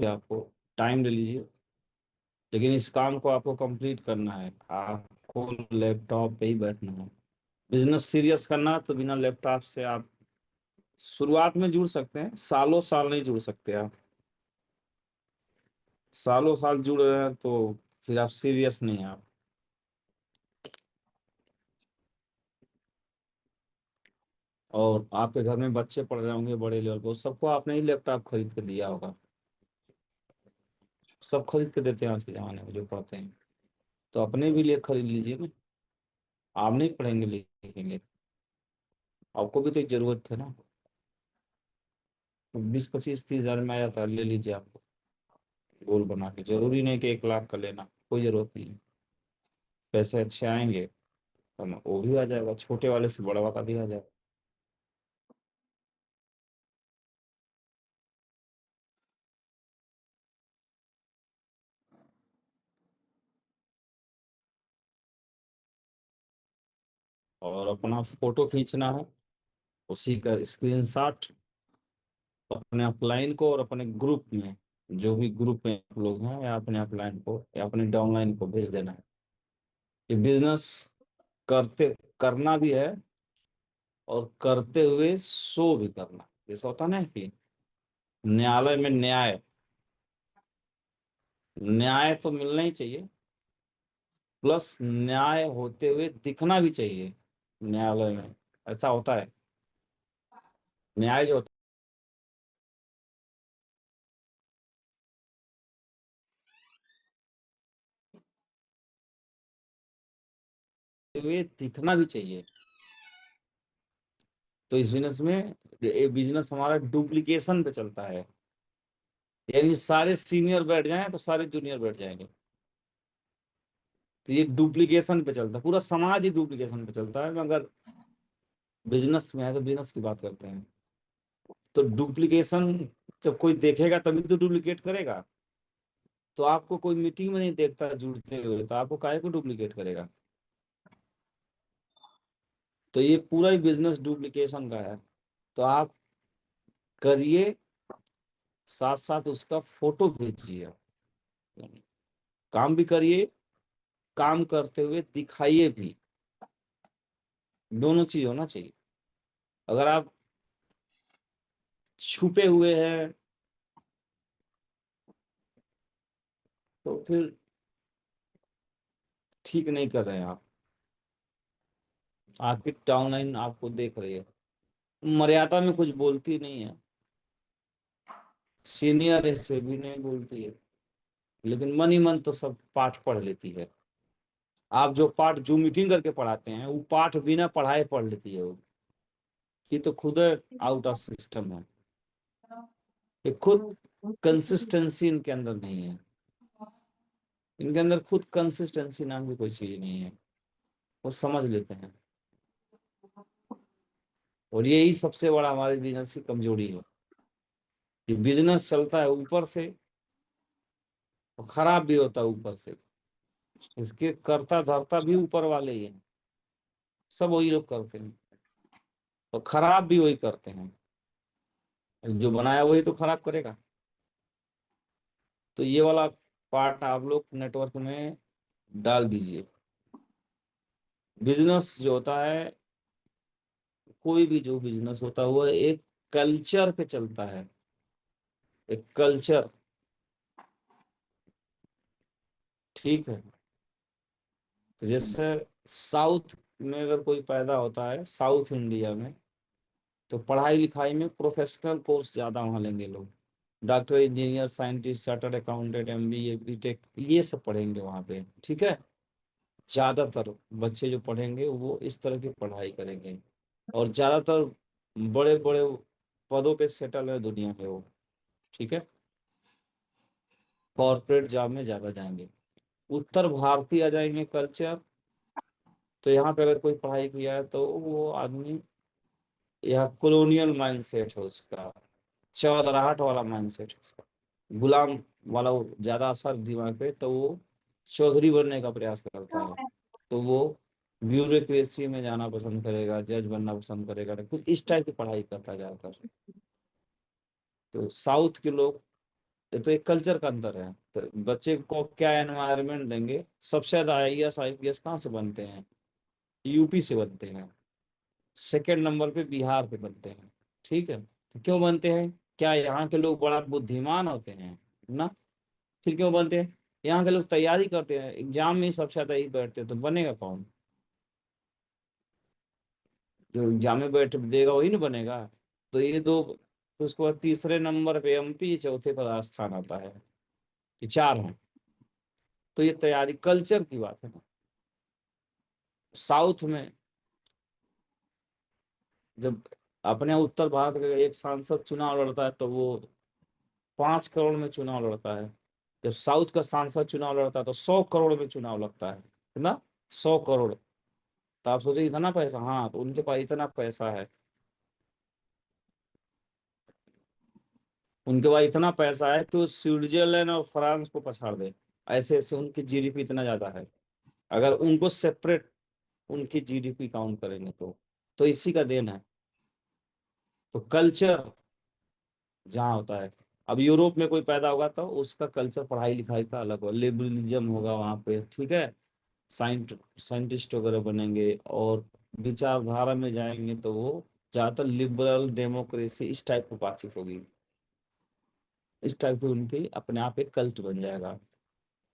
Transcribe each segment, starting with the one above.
आपको, टाइम ले लीजिए, लेकिन इस काम को आपको कंप्लीट करना है। आपको लैपटॉप पे ही बैठना है। बिजनेस सीरियस करना है तो बिना लैपटॉप से आप शुरुआत में जुड़ सकते हैं, सालों साल नहीं जुड़ सकते आप। सालों साल जुड़ रहे हैं तो फिर आप सीरियस नहीं हैं आप। और आपके घर में बच्चे पढ़ रहे होंगे बड़े लेवल पर, सबको आपने ही लैपटॉप खरीद के दिया होगा। सब खरीद के देते हैं आज के जमाने में जो पढ़ते हैं। तो अपने भी लिए खरीद लीजिए ना। आप नहीं पढ़ेंगे लिखेंगे, आपको भी तो एक जरूरत है ना। 20 25 30 हजार में आ जाता है, ले लीजिए आपको। गोल बना के, जरूरी नहीं कि 1 लाख का लेना, कोई जरूरत नहीं है। पैसे अच्छे आएंगे तो वो भी आ जाएगा, छोटे वाले से बड़ा वाला भी आ जाएगा। और अपना फोटो खींचना है, उसी का स्क्रीनशॉट अपने अपलाइन को और अपने ग्रुप में, जो भी ग्रुप में आप लोग हैं, या अपने अपलाइन को या अपने डाउनलाइन को भेज देना है। ये बिजनेस करते करना भी है, और करते हुए शो भी करना। जैसा होता है ना कि न्यायालय में न्याय, न्याय तो मिलना ही चाहिए, प्लस न्याय होते हुए दिखना भी चाहिए न्यायालय में। ऐसा होता है, न्याय जो होते हुए दिखना भी चाहिए। तो इस बिजनेस में, ये बिजनेस हमारा डुप्लीकेशन पे चलता है। यानी सारे सीनियर बैठ जाएं तो सारे जूनियर बैठ जाएंगे। तो ये डुप्लीकेशन पे चलता है, पूरा समाज ही डुप्लीकेशन पे चलता है। मगर बिजनेस में है तो बिजनेस की बात करते हैं। तो डुप्लीकेशन जब कोई देखेगा तभी तो डुप्लीकेट करेगा। तो आपको कोई मीटिंग में नहीं देखता जुड़ते हुए, तो आपको काहे को डुप्लीकेट करेगा। तो ये पूरा ही बिजनेस डुप्लीकेशन का है। तो आप करिए, साथ साथ उसका फोटो भेजिए। काम भी करिए, काम करते हुए दिखाइए भी। दोनों चीज होना चाहिए। अगर आप छुपे हुए हैं तो फिर ठीक नहीं कर रहे हैं आप। आपकी डाउनलाइन आपको देख रही है, मर्यादा में कुछ बोलती नहीं है, सीनियर ऐसे भी नहीं बोलती है, लेकिन मन ही मन तो सब पाठ पढ़ लेती है। आप जो पाठ जूम मीटिंग करके पढ़ाते हैं, वो पाठ बिना पढ़ाए पढ़ लेती है वो। ये तो खुद आउट ऑफ सिस्टम है। ये खुद कंसिस्टेंसी इनके अंदर नहीं है। इनके अंदर खुद कंसिस्टेंसी नाम की कोई चीज नहीं है। वो समझ लेते हैं, और यही सबसे बड़ा हमारे बिजनेस की कमजोरी है कि बिजनेस चलता है ऊपर से और खराब भी होता है ऊपर से। इसके करता धरता भी ऊपर वाले ही हैं, सब वही लोग करते हैं, और खराब भी वही करते हैं। जो बनाया वही तो खराब करेगा। तो ये वाला पार्ट आप लोग नेटवर्क में डाल दीजिए। बिजनेस जो होता है, कोई भी जो बिजनेस होता है, वो एक कल्चर पे चलता है। एक कल्चर, ठीक है। तो जैसे साउथ में अगर कोई पैदा होता है, साउथ इंडिया में, तो पढ़ाई लिखाई में प्रोफेशनल कोर्स ज्यादा वहाँ लेंगे लोग। Doctor, engineer, scientist, chartered accountant, MBA, BTech, ये सब पढ़ेंगे वहाँ पे, ठीक है। ज्यादातर बच्चे जो पढ़ेंगे वो इस तरह की पढ़ाई करेंगे, और ज्यादातर बड़े बड़े पदों पे सेटल है दुनिया में वो, ठीक है। कॉर्पोरेट जॉब में ज्यादा जाएंगे। उत्तर भारतीय आ जाएंगे कल्चर। तो यहाँ पे अगर कोई पढ़ाई किया है तो वो आदमी, यह कॉलोनियल माइंडसेट है उसका, चौधराहट वाला माइंडसेट है उसका, गुलाम वाला वो ज्यादा असर दिमाग पे, तो वो चौधरी बनने का प्रयास करता है। तो वो ब्यूरोक्रेसी में जाना पसंद करेगा, जज बनना पसंद करेगा, तो कुछ इस टाइप की पढ़ाई करता है ज्यादातर। तो साउथ के लोग ये तो एक कल्चर का अंतर है। तो बच्चे को क्या एनवायरनमेंट देंगे। सबसे ज्यादा आईएएस आईपीएस कहाँ से बनते हैं? यूपी से बनते हैं। सेकंड नंबर पे बिहार पे बनते हैं। ठीक है, तो क्यों बनते हैं? क्या यहाँ के लोग बड़ा बुद्धिमान होते हैं? ना। फिर क्यों बनते हैं? यहाँ के लोग तैयारी करते हैं, एग्जाम में ही सबसे ज्यादा ही बैठते हैं, तो बनेगा कौन? जो एग्जाम में बैठ देगा वही ना बनेगा। तो ये दो, तो उसके बाद तीसरे नंबर पे एमपी, चौथे पर राजस्थान आता है। ये चार हैं। तो ये तैयारी कल्चर की बात है ना। साउथ में जब अपने उत्तर भारत का एक सांसद चुनाव लड़ता है तो वो 5 करोड़ में चुनाव लड़ता है। जब साउथ का सांसद चुनाव लड़ता है तो 100 करोड़ में चुनाव लगता है ना। 100 करोड़। तो आप सोचिए इतना पैसा, हाँ, तो उनके पास इतना पैसा है। उनके पास इतना पैसा है कि वो स्विट्जरलैंड और फ्रांस को पछाड़ दे। ऐसे ऐसे उनकी जीडीपी इतना ज्यादा है। अगर उनको सेपरेट उनकी जीडीपी काउंट करेंगे तो इसी का देन है। तो कल्चर जहाँ होता है, अब यूरोप में कोई पैदा होगा तो उसका कल्चर पढ़ाई लिखाई का अलग होगा, लिबरलिज्म होगा वहाँ पे। ठीक है, साइंटिस्ट वगैरह बनेंगे, और विचारधारा में जाएंगे तो वो ज्यादातर लिबरल डेमोक्रेसी इस टाइप की बातचीत होगी। इस टाइप की उनकी अपने आप एक कल्ट बन जाएगा।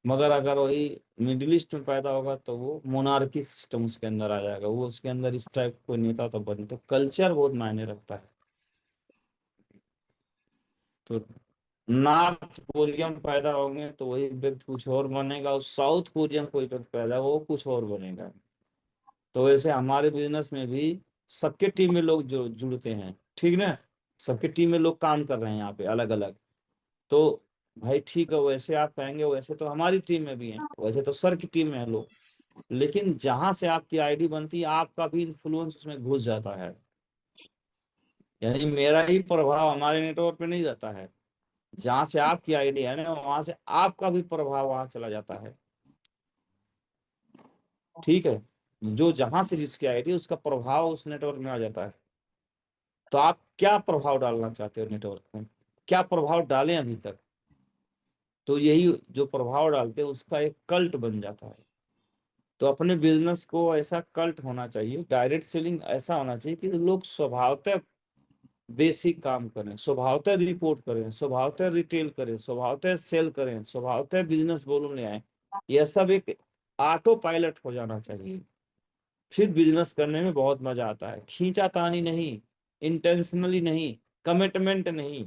मगर अगर वही मिडिल ईस्ट में पैदा होगा तो वो मोनार्की सिस्टम उसके अंदर आ जाएगा, वो उसके अंदर इस टाइप कोई नेता तो बने। तो कल्चर बहुत मायने रखता है। तो नॉर्थ कोरियन पैदा होंगे तो वही व्यक्ति कुछ और बनेगा, और साउथ कोरियन कोई व्यक्ति पैदा हो, वो कुछ और बनेगा। तो वैसे हमारे बिजनेस में भी सबके टीम में लोग जो जुड़ते हैं, ठीक ना। सबके टीम में लोग काम कर रहे हैं यहाँ पे अलग अलग। तो भाई ठीक है, वैसे आप कहेंगे वैसे तो हमारी टीम में भी है, वैसे तो सर की टीम में है लोग। लेकिन जहां से आपकी आईडी बनती है आपका भी इन्फ्लुएंस उसमें घुस जाता है। यानी मेरा ही प्रभाव हमारे नेटवर्क पे नहीं जाता है। जहां से आपकी आईडी है ना, वहां से आपका भी प्रभाव वहां चला जाता है। ठीक है, जो जहां से जिसकी आईडी उसका प्रभाव उस नेटवर्क में आ जाता है। तो आप क्या प्रभाव डालना चाहते हो नेटवर्क में? क्या प्रभाव डालें अभी तक? तो यही जो प्रभाव डालते हैं उसका एक कल्ट बन जाता है। तो अपने बिजनेस को ऐसा कल्ट होना चाहिए, डायरेक्ट सेलिंग ऐसा होना चाहिए कि लोग स्वभावतः बेसिक काम करें, स्वभावतः रिपोर्ट करें, स्वभावतः रिटेल करें, स्वभावतः सेल करें, स्वभावतः बिजनेस वॉल्यूम ले आए। यह सब एक ऑटो पायलट हो जाना चाहिए। फिर बिजनेस करने में बहुत मजा आता है, खींचातानी नहीं, इंटेंशनली नहीं, कमिटमेंट नहीं,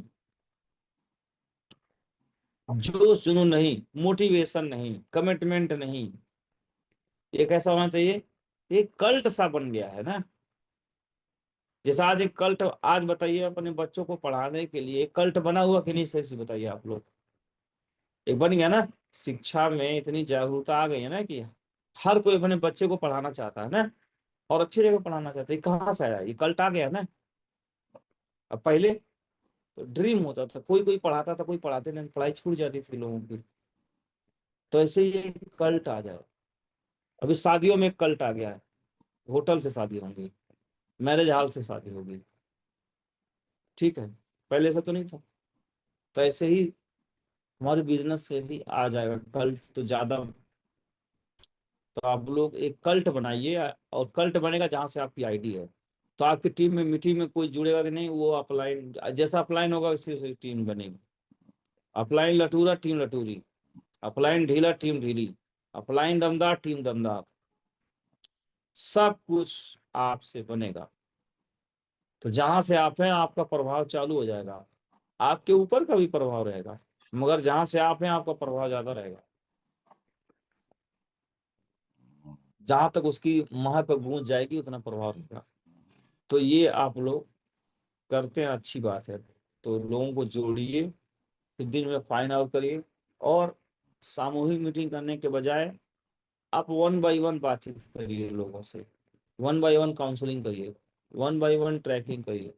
जोश जुनून नहीं, मोटिवेशन नहीं, कमिटमेंट नहीं। ये कैसा होना चाहिए? एक कल्ट सा बन गया है ना। जैसे आज एक कल्ट, आज बताइए अपने बच्चों को पढ़ाने के लिए एक कल्ट बना हुआ कि नहीं, सही से बताइए आप लोग। एक बन गया ना। शिक्षा में इतनी जागरूकता आ गई है ना कि हर कोई अपने बच्चे को पढ़ाना चाहता है ना, और अच्छी जगह पढ़ाना चाहता है। ये कहाँ से आया? ये कल्ट आ गया ना। अब पहले तो ड्रीम होता था, कोई कोई पढ़ाता था, कोई पढ़ाते नहीं, पढ़ाई छूट जाती थी लोगों की। तो ऐसे ही एक कल्ट आ जाए। अभी शादियों में एक कल्ट आ गया है। होटल से शादी होंगी, मैरिज हॉल से शादी होगी। ठीक है, पहले ऐसा तो नहीं था। तो ऐसे ही हमारे बिजनेस से भी आ जाएगा कल्ट तो ज्यादा। तो आप लोग एक कल्ट बनाइए, और कल्ट बनेगा जहां से आपकी आईडी है। तो आपकी टीम में मीटिंग में कोई जुड़ेगा कि नहीं, वो अपलाइन जैसा अपलाइन होगा वैसे वैसे टीम बनेगी। अपलाइन लटूरा टीम लटूरी, अपलाइन ढीला टीम ढीली, अपलाइन दमदार टीम दमदार। सब कुछ आपसे बनेगा। तो जहां से आप हैं आपका प्रभाव चालू हो जाएगा। आपके ऊपर का भी प्रभाव रहेगा, मगर जहां से आप हैं आपका प्रभाव ज्यादा रहेगा। जहां तक उसकी महक गूंज जाएगी उतना प्रभाव रहेगा। तो ये आप लोग करते हैं, अच्छी बात है। तो लोगों को जोड़िए, फिर दिन में फाइंड आउट करिए, और सामूहिक मीटिंग करने के बजाय आप वन बाय वन बातचीत करिए लोगों से। वन बाय वन काउंसलिंग करिए, वन बाय वन ट्रैकिंग करिए।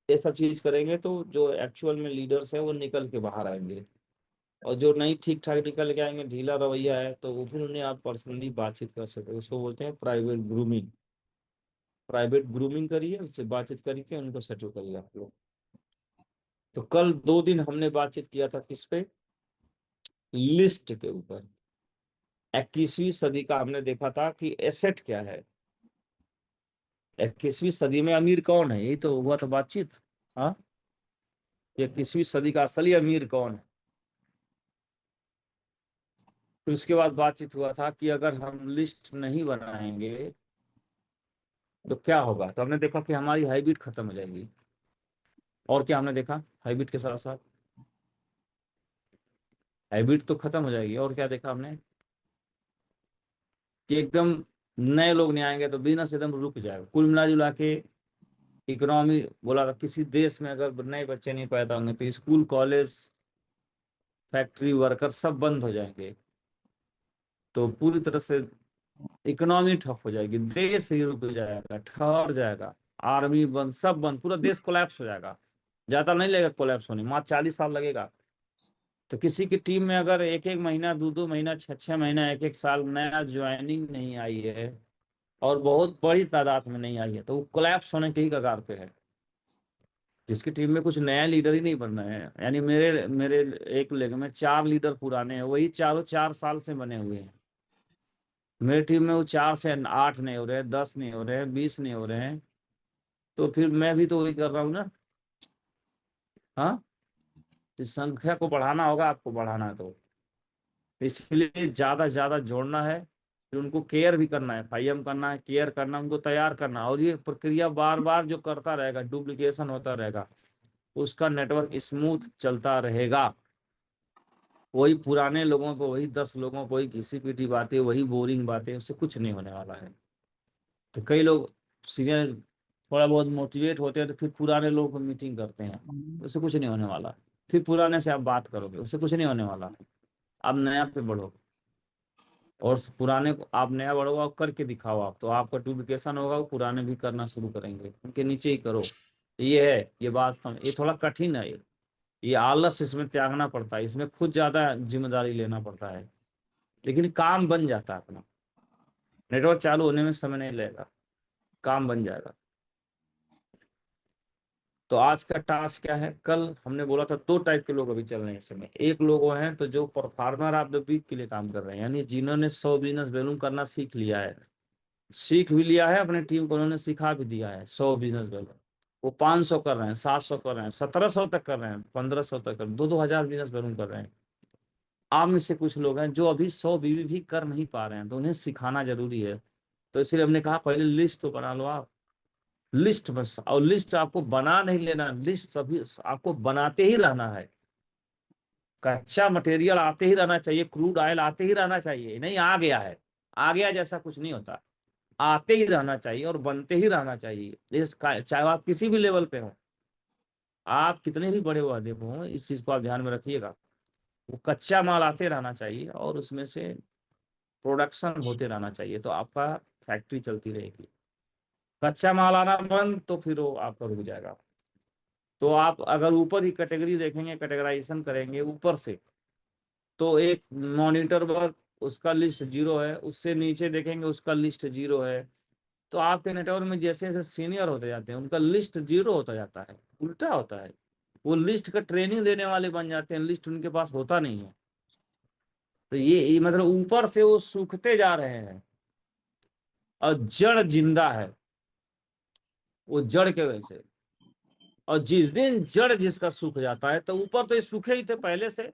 ये सब चीज करेंगे तो जो एक्चुअल में लीडर्स है वो निकल के बाहर आएंगे। और जो नहीं ठीक ठाक निकल के आएंगे, ढीला रवैया है, तो वो फिर उन्हें आप पर्सनली बातचीत कर सकते हो। उसको बोलते हैं प्राइवेट ग्रूमिंग। प्राइवेट ग्रूमिंग करिए, उससे बातचीत करके उनको सेटल करिए आप लोग। तो कल 2 दिन हमने बातचीत किया था किस पे, लिस्ट के ऊपर। 21वीं सदी का हमने देखा था कि एसेट क्या है, 21वीं सदी में अमीर कौन है, यही तो हुआ था बातचीत। हाँ, 21वीं सदी का असली अमीर कौन है। फिर उसके बाद बातचीत हुआ था कि अगर हम लिस्ट नहीं बनाएंगे तो क्या होगा। तो हमने देखा कि हमारी हाइब्रिड खत्म हो जाएगी। और क्या हमने देखा, हाइब्रिड के साथ साथ हाइब्रिड तो खत्म हो जाएगी, और क्या देखा हमने कि एकदम नए लोग नहीं आएंगे तो बिजनेस एकदम रुक जाएगा। कुल मिला जुला के इकोनॉमी बोला था, किसी देश में अगर नए बच्चे नहीं पैदा होंगे तो स्कूल कॉलेज फैक्ट्री वर्कर सब बंद हो जाएंगे, तो पूरी तरह से इकोनॉमी ठप हो जाएगी, देश ही रुक जाएगा, ठहर जाएगा। आर्मी बंद, सब बंद, पूरा देश कोलैप्स हो जाएगा। ज्यादा नहीं लगेगा कोलैप्स होने, मात्र 40 साल लगेगा। तो किसी की टीम में अगर एक एक महीना, दो दो महीना, छह छह महीना, एक एक साल नया ज्वाइनिंग नहीं आई है और बहुत बड़ी तादाद में नहीं आई है, तो वो कोलैप्स होने के ही कगार पे है। जिसकी टीम में कुछ नया लीडर ही नहीं बन रहे हैं, यानी मेरे मेरे एक लेग में 4 लीडर पुराने हैं, वही चारों 4 साल से बने हुए हैं। मेरी टीम में वो 4 से 8 नहीं हो रहे, 10 नहीं हो रहे, 20 नहीं हो रहे हैं। तो फिर मैं भी तो वही कर रहा हूँ ना। हाँ, इस संख्या को बढ़ाना होगा, आपको बढ़ाना है तो इसलिए ज्यादा ज्यादा जोड़ना है। फिर उनको केयर भी करना है, फाइम करना है, केयर करना, उनको तैयार करना, और ये प्रक्रिया बार बार जो करता रहेगा, डुप्लीकेशन होता रहेगा, उसका नेटवर्क स्मूथ चलता रहेगा। वही पुराने लोगों को, वही 10 लोगों को, वही घिसी पिटी बातें, वही बोरिंग बातें, उससे कुछ नहीं होने वाला है। तो कई लोग सीनियर थोड़ा बहुत मोटिवेट होते हैं तो फिर पुराने लोगों को मीटिंग करते हैं, उससे कुछ नहीं होने वाला। फिर पुराने से आप बात करोगे, उससे कुछ नहीं होने वाला। आप नया पे बढ़ो, और पुराने को आप नया बढ़ो, आप करके दिखाओ। आप तो आपका डुप्लीकेशन होगा, वो पुराने भी करना शुरू करेंगे, उनके नीचे ही करो। ये है, ये बात समझ, ये थोड़ा कठिन है। ये आलस इसमें त्यागना पड़ता है, इसमें खुद ज्यादा जिम्मेदारी लेना पड़ता है, लेकिन काम बन जाता है अपना। नेटवर्क चालू होने में समय नहीं लगेगा, काम बन जाएगा। तो आज का टास्क क्या है, कल हमने बोला था 2 टाइप के लोग अभी चल रहे हैं इस समय। एक लोग वो हैं तो जो परफॉर्मर ऑफ द वीक के लिए काम कर रहे हैं, यानी जिन्होंने 100 बिजनेस बैलून करना सीख लिया है, सीख भी लिया है, अपने टीम को उन्होंने सिखा भी दिया है 100 बिजनेस बैलून। वो 500 कर रहे हैं, 700 कर रहे हैं, 1700 तक कर रहे हैं, 1500 तक कर, 2-2 हजार बिजनेस बैलून कर रहे हैं। आप में से कुछ लोग हैं जो अभी 100 बीवी भी कर नहीं पा रहे हैं, तो उन्हें सिखाना जरूरी है। तो इसलिए हमने कहा पहले लिस्ट तो बना लो आप, लिस्ट बस। और लिस्ट आपको बना नहीं लेना, लिस्ट सभी आपको बनाते ही रहना है। कच्चा मटेरियल आते ही रहना चाहिए, क्रूड ऑयल आते ही रहना चाहिए, नहीं आ गया है, आ गया जैसा कुछ नहीं होता। आते ही रहना चाहिए और बनते ही रहना चाहिए, चाहे आप किसी भी लेवल पे हो, आप कितने भी बड़े वादे पे हो, इस चीज को आप ध्यान में रखिएगा। वो कच्चा माल आते रहना चाहिए और उसमें से प्रोडक्शन होते रहना चाहिए, तो आपका फैक्ट्री चलती रहेगी। कच्चा माल आना बंद तो फिर वो आपका रुक जाएगा। तो आप अगर ऊपर ही कैटेगरी देखेंगे, कैटेगराइजेशन करेंगे ऊपर से, तो एक मॉनिटर वर्क, उसका लिस्ट 0 है, उससे नीचे देखेंगे उसका लिस्ट 0 है। तो आपके नेटवर्क में जैसे जैसे सीनियर होते जाते हैं उनका लिस्ट 0 होता जाता है, उल्टा होता है। वो लिस्ट का ट्रेनिंग देने वाले बन जाते हैं, लिस्ट उनके पास होता नहीं है। तो ये मतलब ऊपर से वो सूखते जा रहे हैं, और जड़ जिंदा है, वो जड़ के वजह से। और जिस दिन जड़ जिसका सूख जाता है, तो ऊपर तो ये सूखे ही थे पहले से।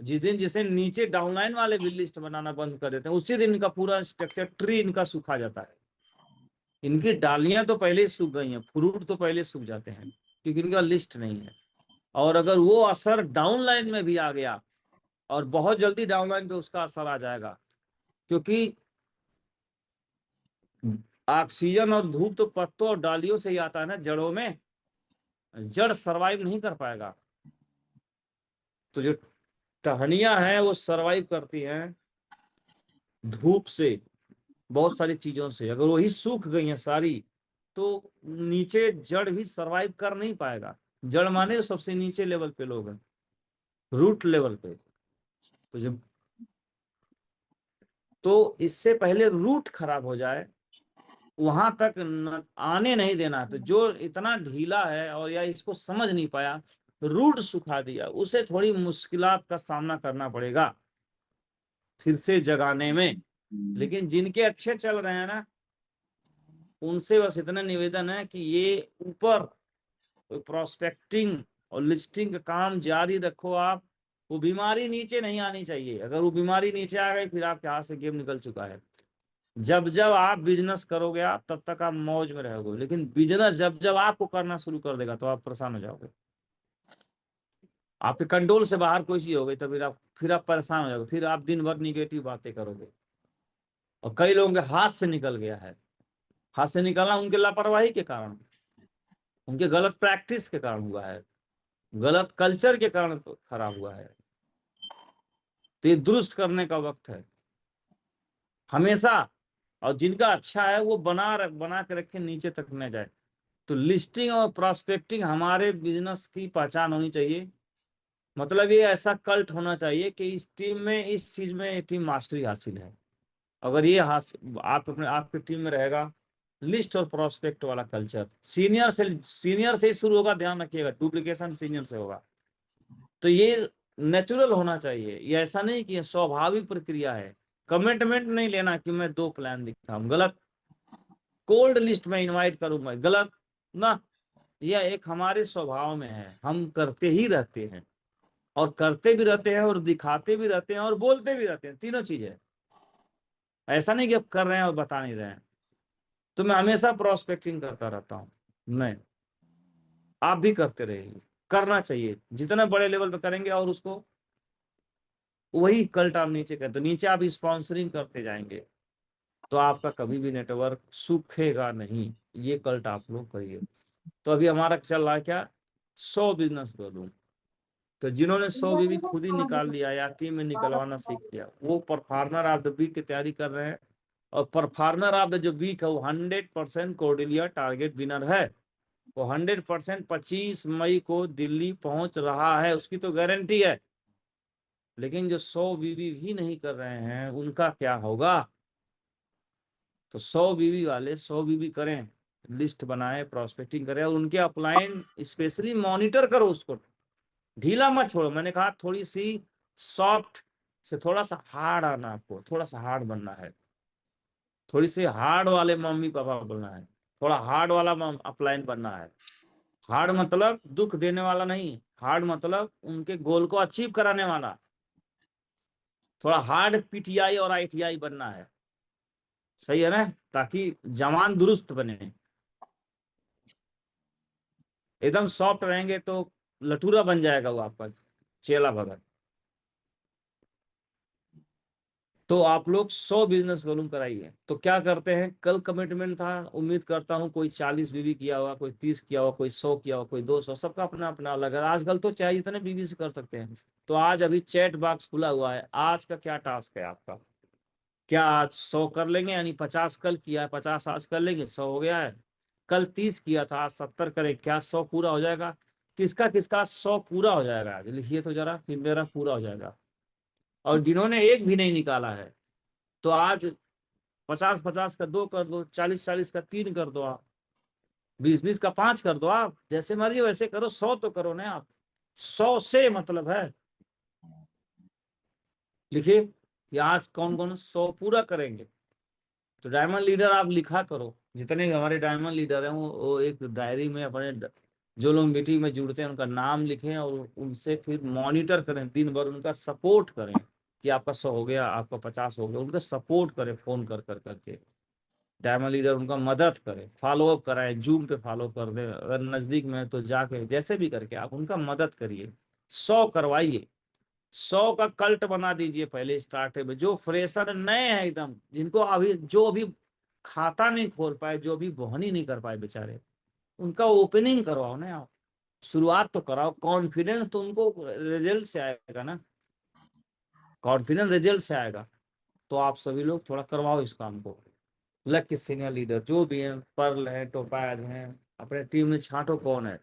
जिस दिन जिसे नीचे डाउनलाइन वाले भी लिस्ट बनाना बंद कर देते हैं, उसी दिन इनका पूरा स्ट्रक्चर, ट्री इनका सूखा जाता है। इनकी डालियां तो पहले ही सूख गई हैं, फ्रूट तो पहले सूख जाते हैं, क्योंकि इनका लिस्ट नहीं है। और अगर वो असर डाउनलाइन में भी आ गया, और बहुत जल्दी डाउनलाइन पे उसका असर आ जाएगा, क्योंकि ऑक्सीजन और धूप तो पत्तों और डालियों से ही आता है ना, जड़ों में। जड़ सरवाइव नहीं कर पाएगा। तो जो टहनियां हैं वो सरवाइव करती हैं धूप से, बहुत सारी चीजों से। अगर वही सूख गई हैं सारी, तो नीचे जड़ भी सरवाइव कर नहीं पाएगा। जड़ माने सबसे नीचे लेवल पे लोग हैं, रूट लेवल पे। तो जब, तो इससे पहले रूट खराब हो जाए, वहां तक आने नहीं देना। तो जो इतना ढीला है और या इसको समझ नहीं पाया, रूट सुखा दिया, उसे थोड़ी मुश्किलात का सामना करना पड़ेगा फिर से जगाने में। लेकिन जिनके अच्छे चल रहे हैं ना, उनसे बस इतना निवेदन है कि ये ऊपर प्रोस्पेक्टिंग और लिस्टिंग का काम जारी रखो आप। वो बीमारी नीचे नहीं आनी चाहिए। अगर वो बीमारी नीचे आ गई, फिर आपके हाथ से गेम निकल चुका है। जब जब आप बिजनेस करोगे आप, तब तक आप मौज में रहोगे। लेकिन बिजनेस जब जब आपको करना शुरू कर देगा, तो आप परेशान हो जाओगे। आपके कंट्रोल से बाहर कोई चीज हो गई, तो फिर आप परेशान हो जाओगे। फिर आप दिन भर निगेटिव बातें करोगे। और कई लोगों के हाथ से निकल गया है। हाथ से निकलना उनके लापरवाही के कारण, उनके गलत प्रैक्टिस के कारण हुआ है, गलत कल्चर के कारण तो खराब हुआ है। तो ये दुरुस्त करने का वक्त है हमेशा। और जिनका अच्छा है वो बना के रखे, नीचे तक न जाए। तो लिस्टिंग और प्रोस्पेक्टिंग हमारे बिजनेस की पहचान होनी चाहिए। मतलब ये ऐसा कल्ट होना चाहिए कि इस टीम में, इस चीज में टीम मास्टरी हासिल है। अगर ये हासिल आप अपने आपकी टीम में रहेगा, लिस्ट और प्रोस्पेक्ट वाला कल्चर, सीनियर से ही शुरू होगा। ध्यान रखिएगा, डुप्लीकेशन सीनियर से होगा। तो ये नेचुरल होना चाहिए। ये ऐसा नहीं कि ये स्वाभाविक प्रक्रिया है। कमिटमेंट नहीं लेना कि मैं 2 प्लान दिखाऊं, गलत। कोल्ड लिस्ट में इनवाइट करूंगा, गलत ना। यह एक हमारे स्वभाव में है, हम करते ही रहते हैं। और करते भी रहते हैं, और दिखाते भी रहते हैं, और बोलते भी रहते हैं। तीनों चीजें। ऐसा नहीं कि अब कर रहे हैं और बता नहीं रहे हैं। तो मैं हमेशा प्रोस्पेक्टिंग करता रहता हूँ। मैं आप भी करते रहिए। करना चाहिए, जितना बड़े लेवल पे करेंगे और उसको वही कल्ट आप नीचे करते, तो नीचे आप स्पॉन्सरिंग करते जाएंगे, तो आपका कभी भी नेटवर्क सूखेगा नहीं। ये कल्ट आप लोग करिए। तो अभी हमारा चल रहा है क्या, 100 बिजनेस बलून। तो जिन्होंने 100 बीबी खुद ही निकाल लिया या टीम में निकलवाना सीख लिया, वो परफॉर्मर ऑफ द वीक की तैयारी कर रहे हैं। और परफॉर्मर ऑफ द जो वीक है, वो 100% कोर्डिलिया टारगेट विनर है। वो 100% 25 मई को दिल्ली पहुंच रहा है, उसकी तो गारंटी है। लेकिन जो 100 बीबी भी नहीं कर रहे हैं, उनका क्या होगा। तो 100 बीबी वाले 100 बीबी करें, लिस्ट बनाए, प्रोस्पेक्टिंग करें, और उनके अपलाइन स्पेशली मॉनिटर करो उसको। ढीला मत छोड़ो। मैंने कहा थोड़ी सी सॉफ्ट से थोड़ा सा हार्ड आना, आपको थोड़ा सा हार्ड बनना है। थोड़ी सी हार्ड वाले मम्मी पापा बनना है। थोड़ा हार्ड वाला अपलाइन बनना है। हार्ड मतलब दुख देने वाला नहीं, हार्ड मतलब उनके गोल को अचीव कराने वाला। थोड़ा हार्ड पीटीआई और आईटीआई बनना है। सही है ना, ताकि जवान दुरुस्त बने। एकदम सॉफ्ट रहेंगे तो लटूरा बन जाएगा वो आपका चेला भगत। तो आप लोग 100 बिजनेस वॉल्यूम कराइए। तो क्या करते हैं, कल कमिटमेंट था, उम्मीद करता हूँ कोई 40 बीबी किया होगा, कोई 30 किया होगा, कोई 100 किया होगा, कोई 200। सबका अपना अपना अलग है। आजकल तो चाहे जितने बीबी से कर सकते हैं। तो आज अभी चैट बॉक्स खुला हुआ है। आज का क्या टास्क है आपका, क्या आज 100 कर लेंगे, यानी 50 कल किया है, 50 आज कर लेंगे, 100 हो गया है। कल 30 किया था, आज 70 करें, क्या 100 पूरा हो जाएगा। किसका किसका 100 पूरा हो जाएगा, आज लिखिए तो जरा कि मेरा पूरा हो जाएगा। और जिन्होंने एक भी नहीं निकाला है, तो आज 50-50 का 2 कर दो, 40-40 का 3 कर दो, आप 20-20 का 5 कर दो। आप जैसे मर्जी वैसे करो, 100 तो करो ना आप। 100 से मतलब है, लिखिए कि आज कौन कौन 100 पूरा करेंगे। तो डायमंड लीडर आप लिखा करो। जितने भी हमारे डायमंड लीडर हैं, वो एक डायरी में अपने जो लोग मीटिंग में जुड़ते हैं उनका नाम लिखें, और उनसे फिर मॉनिटर करें, दिन भर उनका सपोर्ट करें कि आपका 100 हो गया, आपका 50 हो गया। उनका सपोर्ट करें फोन कर कर करके। डायमंड लीडर उनका मदद करे, फॉलो अप कराएं, जूम पे फॉलो कर दे, अगर नजदीक में है तो जाके जैसे भी करके आप उनका मदद करिए। 100 करवाइए। 100 का कल्ट बना दीजिए पहले स्टार्ट में। जो फ्रेशर नए हैं एकदम, जिनको अभी जो अभी खाता नहीं खोल पाए, जो अभी बोहनी नहीं कर पाए बेचारे, उनका ओपनिंग करवाओ ना आप। शुरुआत तो कराओ। कॉन्फिडेंस तो उनको रिजल्ट से आएगा ना, कॉन्फिडेंस रिजल्ट से आएगा। तो आप सभी लोग थोड़ा करवाओ इस काम को। लक के सीनियर लीडर जो भी हैं, पर्ल है, टोपाज हैं, अपने टीम में छांटो कौन है।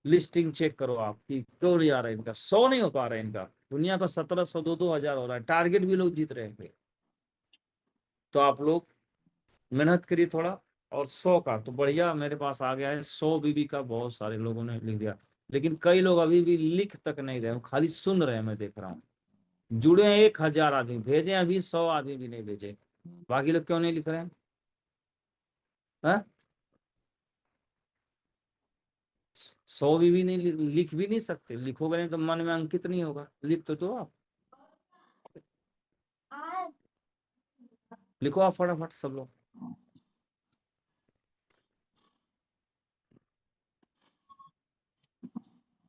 लिस्टिंग चेक करो आप कि क्यों नहीं आ रहा है इनका, 100 नहीं हो पा रहा है इनका। दुनिया का 1700 2-2 हजार हो रहा है, टारगेट भी लोग जीत रहे हैं। तो आप लोग मेहनत करिए थोड़ा। और 100 का तो बढ़िया मेरे पास आ गया है। 100 बीबी का बहुत सारे लोगों ने लिख दिया, लेकिन कई लोग अभी भी लिख तक नहीं रहे, खाली सुन रहे हैं, मैं देख रहा हूँ। जुड़े हैं 1000 आदमी, भेजे हैं अभी 100 आदमी भी नहीं भेजे। बाकी लोग क्यों नहीं लिख रहे हैं? हाँ? 100 भी नहीं लिख भी नहीं सकते, लिखोगे नहीं तो मन में अंकित नहीं होगा, लिख तो दो आप। लिखो आप फटाफट सब लोग।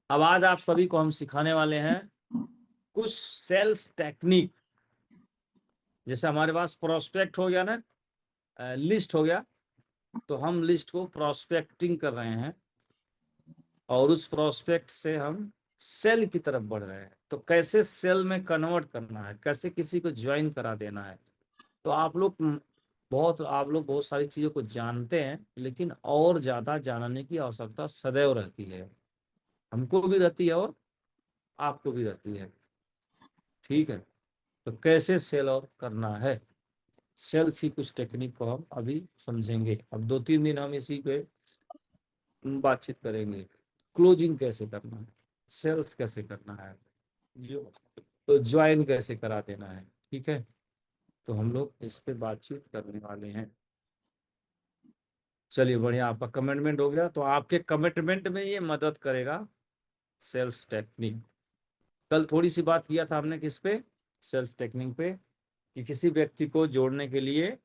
अब आज आप सभी को हम सिखाने वाले हैं कुछ सेल्स टेक्निक। जैसे हमारे पास प्रोस्पेक्ट हो गया ना, लिस्ट हो गया, तो हम लिस्ट को प्रोस्पेक्टिंग कर रहे हैं, और उस प्रोस्पेक्ट से हम सेल की तरफ बढ़ रहे हैं। तो कैसे सेल में कन्वर्ट करना है, कैसे किसी को ज्वाइन करा देना है। तो आप लोग बहुत सारी चीजों को जानते हैं, लेकिन और ज्यादा जानने की आवश्यकता सदैव रहती है। हमको भी रहती है और आपको भी रहती है। ठीक है, तो कैसे सेल और करना है, सेल्स की कुछ टेक्निक को हम अभी समझेंगे। अब 2-3 दिन हम इसी पे बातचीत करेंगे। क्लोजिंग कैसे करना है, सेल्स कैसे करना है, जो तो ज्वाइन कैसे करा देना है। ठीक है, तो हम लोग इस पे बातचीत करने वाले हैं। चलिए बढ़िया, आपका कमिटमेंट हो गया, तो आपके कमिटमेंट में ये मदद करेगा सेल्स टेक्निक। कल थोड़ी सी बात किया था हमने किस पे, सेल्स टेक्निक पे, कि किसी व्यक्ति को जोड़ने के लिए,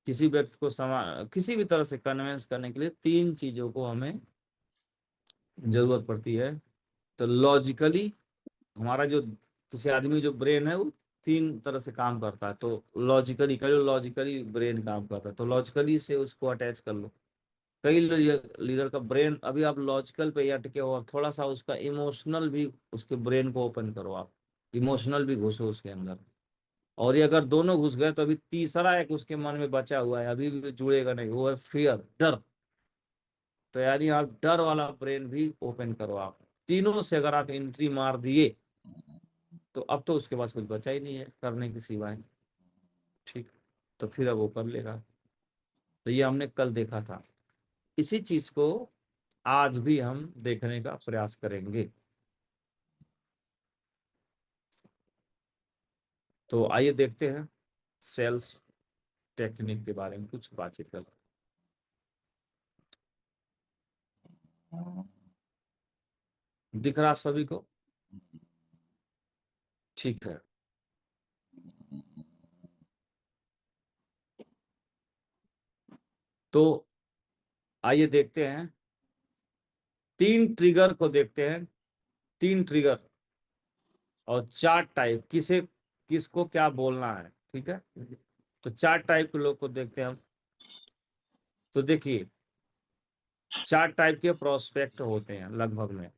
किसी व्यक्ति को किसी भी तरह से कन्विंस करने के लिए 3 चीजों को हमें जरूरत पड़ती है। तो लॉजिकली हमारा जो किसी आदमी जो ब्रेन है वो 3 तरह से काम करता है। तो लॉजिकली कह लो, लॉजिकली ब्रेन काम करता है, तो लॉजिकली से उसको अटैच कर लो। कई लीडर का ब्रेन, अभी आप लॉजिकल पे ही अटके हो, आप थोड़ा सा उसका इमोशनल भी, उसके ब्रेन को ओपन करो, आप इमोशनल भी घुसो उसके अंदर। और ये अगर दोनों घुस गए तो अभी तीसरा एक उसके मन में बचा हुआ है, अभी भी जुड़ेगा नहीं, वो है फियर, डर। तो यानी आप डर वाला ब्रेन भी ओपन करो। आप तीनों से अगर आप एंट्री मार दिए, तो अब तो उसके पास कुछ बचा ही नहीं है करने के सिवाय। ठीक, तो फिर अब वो कर लेगा। तो ये हमने कल देखा था, इसी चीज को आज भी हम देखने का प्रयास करेंगे। तो आइए देखते हैं सेल्स टेक्निक के बारे में कुछ बातचीत करते हैं। दिख रहा आप सभी को? ठीक है, तो आइए देखते हैं, 3 ट्रिगर को देखते हैं। 3 ट्रिगर और 4 टाइप, किसे किसको क्या बोलना है। ठीक है, तो 4 टाइप के लोग को देखते हैं हम। तो देखिए, 4 टाइप के प्रोस्पेक्ट होते हैं लगभग में।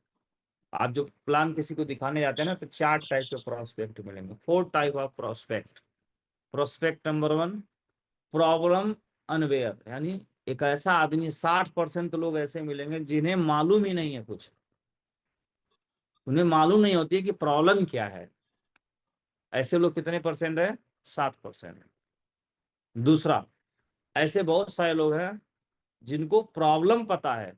आप जो प्लान किसी को दिखाने जाते हैं ना, तो 4 टाइप के प्रोस्पेक्ट मिलेंगे। 4 type of prospect. Prospect number 1, problem unaware, यानी एक ऐसा आदमी, 60% लोग ऐसे मिलेंगे जिन्हें मालूम ही नहीं है कुछ, उन्हें मालूम नहीं होती है कि प्रॉब्लम क्या है। ऐसे लोग कितने परसेंट है? 7%। दूसरा, ऐसे बहुत सारे लोग हैं जिनको प्रॉब्लम पता है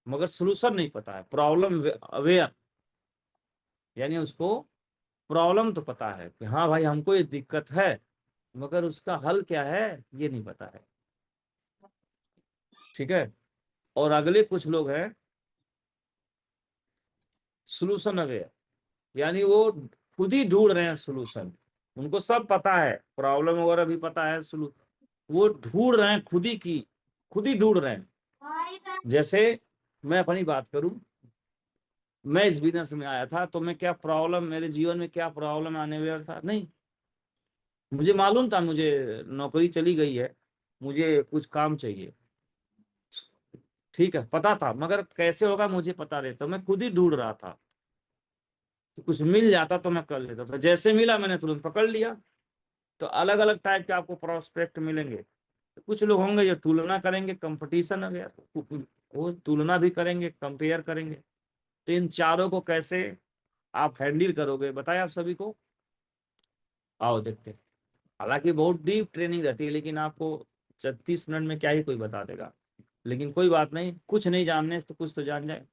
मगर सलूशन नहीं पता है। प्रॉब्लम अवेयर, यानी उसको प्रॉब्लम तो पता है कि हाँ भाई हमको ये दिक्कत है, मगर उसका हल क्या है ये नहीं पता है। ठीक है, और अगले कुछ लोग हैं सोल्यूशन अवेयर, यानी वो खुद ही ढूंढ रहे हैं सोल्यूशन। उनको सब पता है, प्रॉब्लम वगैरह भी पता है, वो ढूंढ रहे हैं, खुद ही ढूंढ रहे हैं। जैसे मैं अपनी बात करूं, मैं इस बिजनेस में आया था तो मैं क्या प्रॉब्लम, मेरे जीवन में क्या प्रॉब्लम आने वाला था नहीं, मुझे मालूम था, मुझे नौकरी चली गई है, मुझे कुछ काम चाहिए। ठीक है, पता था, मगर कैसे होगा मुझे पता नहीं, तो मैं खुद ही ढूंढ रहा था। तो कुछ मिल जाता तो मैं कर लेता था, जैसे मिला मैंने तुरंत पकड़ लिया। तो अलग अलग टाइप के आपको प्रोस्पेक्ट मिलेंगे। तो कुछ लोग होंगे जो तुलना करेंगे, कंपटीशन हो गया, वो तुलना भी करेंगे, कंपेयर करेंगे। तो इन चारों को कैसे आप हैंडल करोगे, बताएं आप सभी को। आओ देखते हैं। हालांकि बहुत डीप ट्रेनिंग रहती है, लेकिन आपको 30 मिनट में क्या ही कोई बता देगा। लेकिन कोई बात नहीं, कुछ नहीं जानने से तो कुछ तो जान जाए।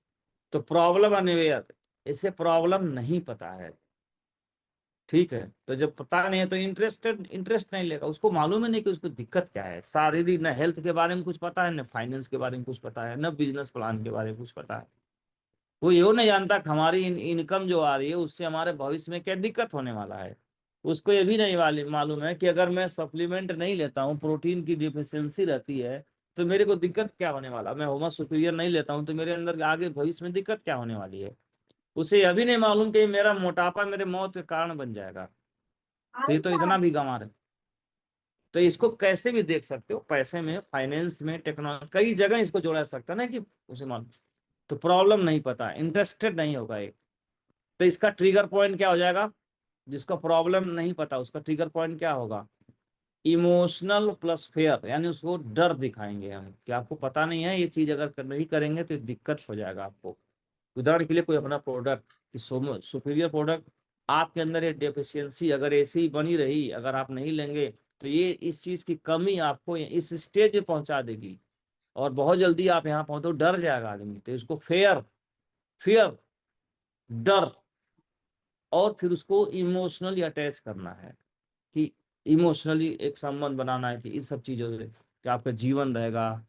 तो प्रॉब्लम अनवेयर, इसे प्रॉब्लम नहीं पता है, ठीक है। तो जब पता नहीं है तो इंटरेस्ट नहीं लेगा, उसको मालूम है नहीं कि उसको दिक्कत क्या है। शारीरिक न हेल्थ के बारे में कुछ पता है, न फाइनेंस के बारे में कुछ पता है, न बिजनेस प्लान के बारे में कुछ पता है। वो ये नहीं जानता कि हमारी इनकम जो आ रही है उससे हमारे भविष्य में क्या दिक्कत होने वाला है। उसको ये भी नहीं मालूम है कि अगर मैं सप्लीमेंट नहीं लेता हूँ, प्रोटीन की डिफिशियंसी रहती है, तो मेरे को दिक्कत क्या होने वाला। मैं होमा सुपीरियर नहीं लेता हूँ तो मेरे अंदर आगे भविष्य में दिक्कत क्या होने वाली है। उसे यह भी नहीं मालूम कि मेरा मोटापा मेरे मौत के कारण बन जाएगा। तो ये तो इतना भी गंवार है। तो इसको कैसे भी देख सकते हो, पैसे में, फाइनेंस में, टेक्नोलॉजी, कई जगह इसको जोड़ा जा सकता है ना, कि उसे मालूम। तो प्रॉब्लम नहीं पता, इंटरेस्टेड नहीं होगा एक। तो इसका ट्रिगर पॉइंट क्या हो जाएगा, जिसको प्रॉब्लम नहीं पता उसका ट्रिगर पॉइंट क्या होगा, इमोशनल प्लस फेयर, यानी उसको डर दिखाएंगे हम कि आपको पता नहीं है, ये चीज अगर नहीं करेंगे तो दिक्कत हो जाएगा आपको। उदाहरण के लिए कोई अपना प्रोडक्ट, सुपीरियर प्रोडक्ट, आपके अंदर ये डेफिशिएंसी अगर ऐसी ही बनी रही, अगर आप नहीं लेंगे तो ये इस चीज की कमी आपको इस स्टेज पे पहुंचा देगी, और बहुत जल्दी आप यहाँ पहुंचो, डर जाएगा आदमी। तो इसको फेयर, फियर, डर, और फिर उसको इमोशनली अटैच करना है, कि इमोशनली एक संबंध बनाना है कि इन सब चीजों से कि आपका जीवन रहेगा,